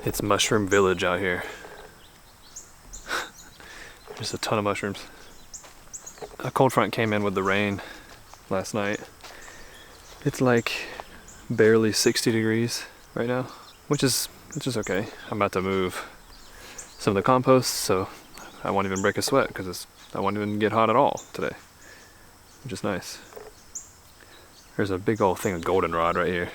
It's mushroom village out here. Just a ton of mushrooms. A cold front came in with the rain last night. It's like barely 60 degrees right now, which is okay. I'm about to move some of the compost, so I won't even break a sweat because I won't even get hot at all today, which is nice. There's a big old thing of goldenrod right here.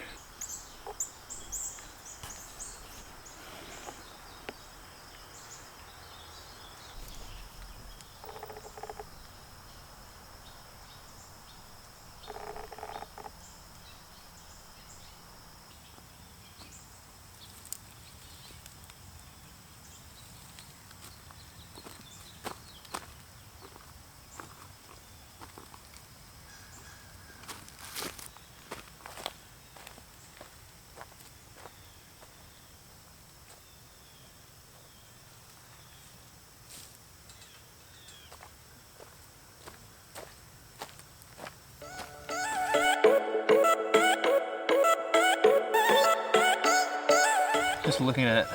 Just looking at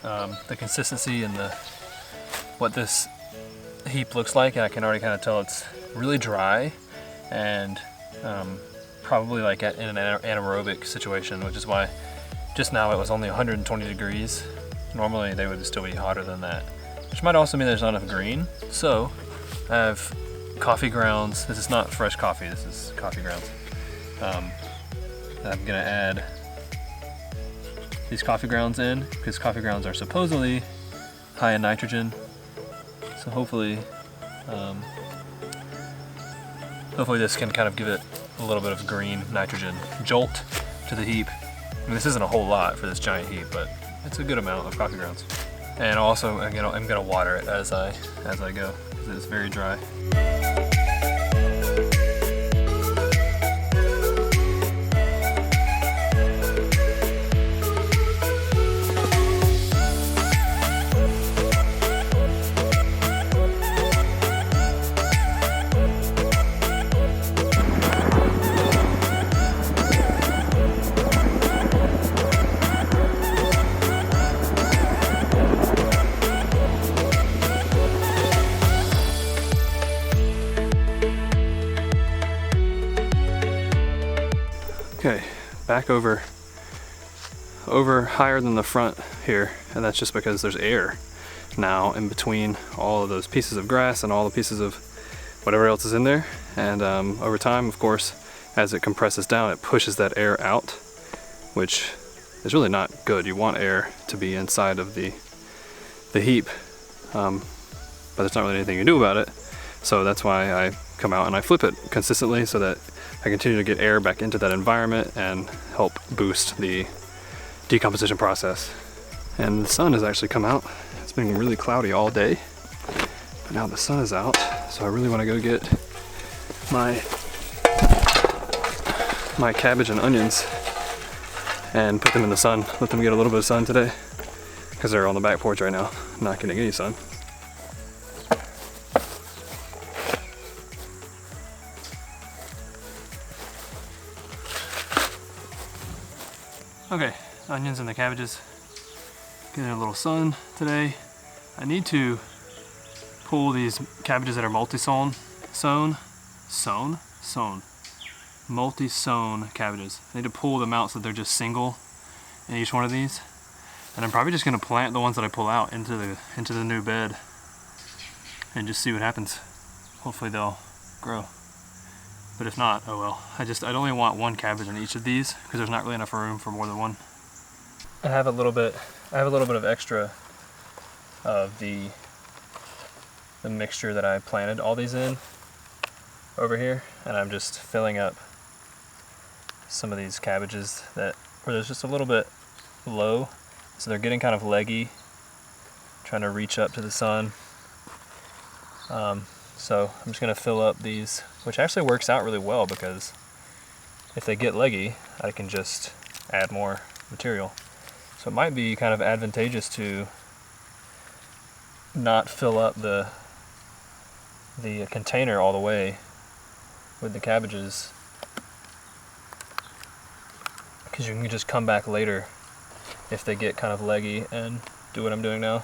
the consistency and what this heap looks like, I can already kind of tell it's really dry and probably like in an anaerobic situation, which is why just now it was only 120 degrees. Normally they would still be hotter than that, which might also mean there's not enough green. So I have coffee grounds. This is not fresh coffee, this is coffee grounds. I'm gonna add these coffee grounds in because coffee grounds are supposedly high in nitrogen. So hopefully this can kind of give it a little bit of green nitrogen jolt to the heap. I mean, this isn't a whole lot for this giant heap, but it's a good amount of coffee grounds. And also, again, I'm gonna water it as I go because it's very dry. Okay, back over higher than the front here, and that's just because there's air now in between all of those pieces of grass and all the pieces of whatever else is in there. And over time, of course, as it compresses down, it pushes that air out, which is really not good. You want air to be inside of the heap, but there's not really anything you can do about it. So that's why I come out and I flip it consistently so that I continue to get air back into that environment and help boost the decomposition process. And the sun has actually come out. It's been really cloudy all day, but now the sun is out, so I really want to go get my cabbage and onions and put them in the sun, let them get a little bit of sun today, because they're on the back porch right now, not getting any sun. Okay, onions and the cabbages getting a little sun today. I need to pull these cabbages that are multi-sown cabbages. I need to pull them out so they're just single in each one of these. And I'm probably just gonna plant the ones that I pull out into the new bed and just see what happens. Hopefully they'll grow. But if not, oh well. I'd only want one cabbage in each of these because there's not really enough room for more than one. I have a little bit of extra of the mixture that I planted all these in over here, and I'm just filling up some of these cabbages where there's just a little bit low, so they're getting kind of leggy, trying to reach up to the sun. So I'm just going to fill up these, which actually works out really well because if they get leggy, I can just add more material. So it might be kind of advantageous to not fill up the container all the way with the cabbages, because you can just come back later if they get kind of leggy and do what I'm doing now.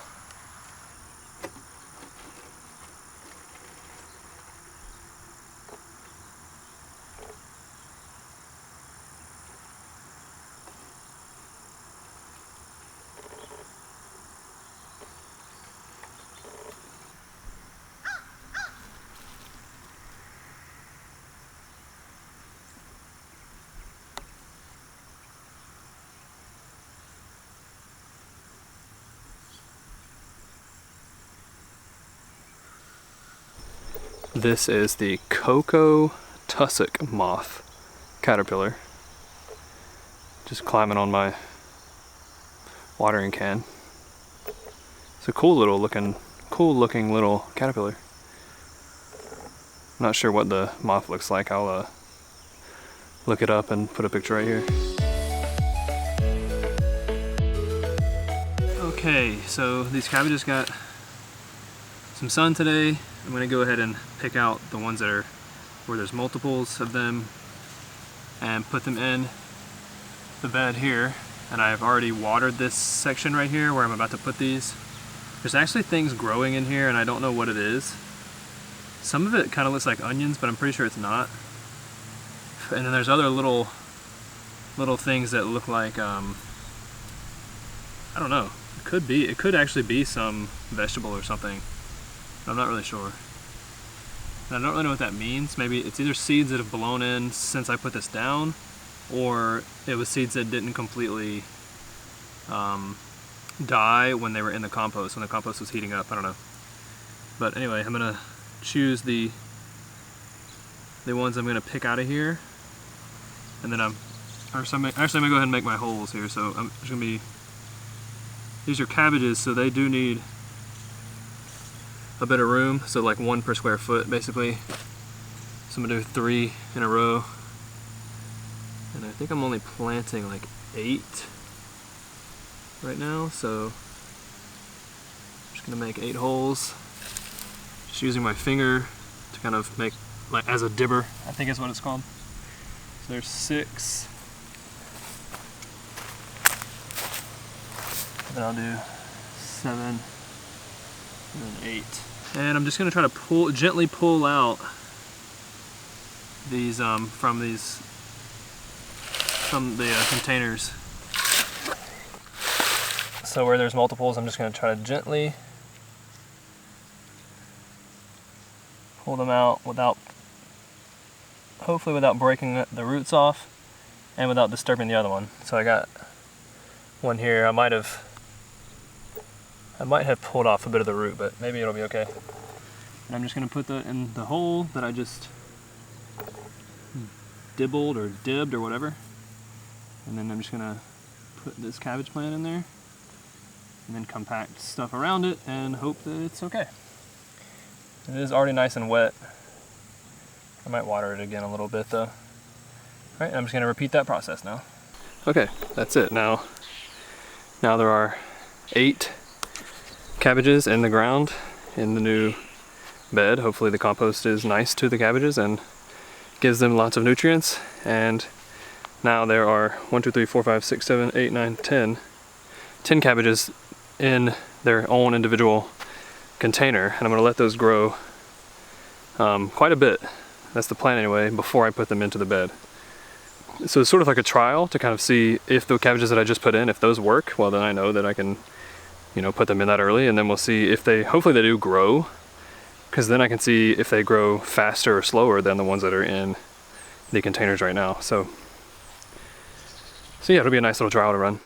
This is the cocoa tussock moth caterpillar. Just climbing on my watering can. It's a cool looking little caterpillar. Not sure what the moth looks like. I'll look it up and put a picture right here. Okay, so these cabbages got some sun today. I'm going to go ahead and pick out the ones that are where there's multiples of them and put them in the bed here. And I've already watered this section right here where I'm about to put these. There's actually things growing in here and I don't know what it is. Some of it kind of looks like onions, but I'm pretty sure it's not. And then there's other little things that look like, I don't know, it could actually be some vegetable or something. I'm not really sure. And I don't really know what that means. Maybe it's either seeds that have blown in since I put this down, or it was seeds that didn't completely die when they were in the compost, when the compost was heating up. I don't know. But anyway, I'm gonna choose the ones I'm gonna pick out of here, and then I'm gonna go ahead and make my holes here. So I'm just gonna be. These are cabbages, so they do need a bit of room, so like 1 per square foot basically. So I'm gonna do 3 in a row, and I think I'm only planting like 8 right now, so I'm just gonna make 8 holes, just using my finger to kind of make like as a dibber, I think is what it's called. So there's 6, and then I'll do 7 and then 8. And I'm just going to try to gently pull out these from the containers. So where there's multiples, I'm just going to try to gently pull them out hopefully without breaking the roots off and without disturbing the other one. So I got one here. I might have pulled off a bit of the root, but maybe it'll be okay. And I'm just going to put that in the hole that I just dibbled or dibbed or whatever. And then I'm just going to put this cabbage plant in there and then compact stuff around it and hope that it's okay. It is already nice and wet. I might water it again a little bit though. Alright, I'm just going to repeat that process now. Okay, that's it. Now there are 8 cabbages in the ground in the new bed. Hopefully the compost is nice to the cabbages and gives them lots of nutrients. And now there are 1, 2, 3, 4, 5, 6, 7, 8, 9, 10 cabbages in their own individual container, and I'm going to let those grow quite a bit. That's the plan anyway, before I put them into the bed. So it's sort of like a trial to kind of see if the cabbages that I just put in, if those work. Well, then I know that I can, put them in that early, and then we'll see if hopefully they do grow, because then I can see if they grow faster or slower than the ones that are in the containers right now. So yeah, it'll be a nice little trial to run.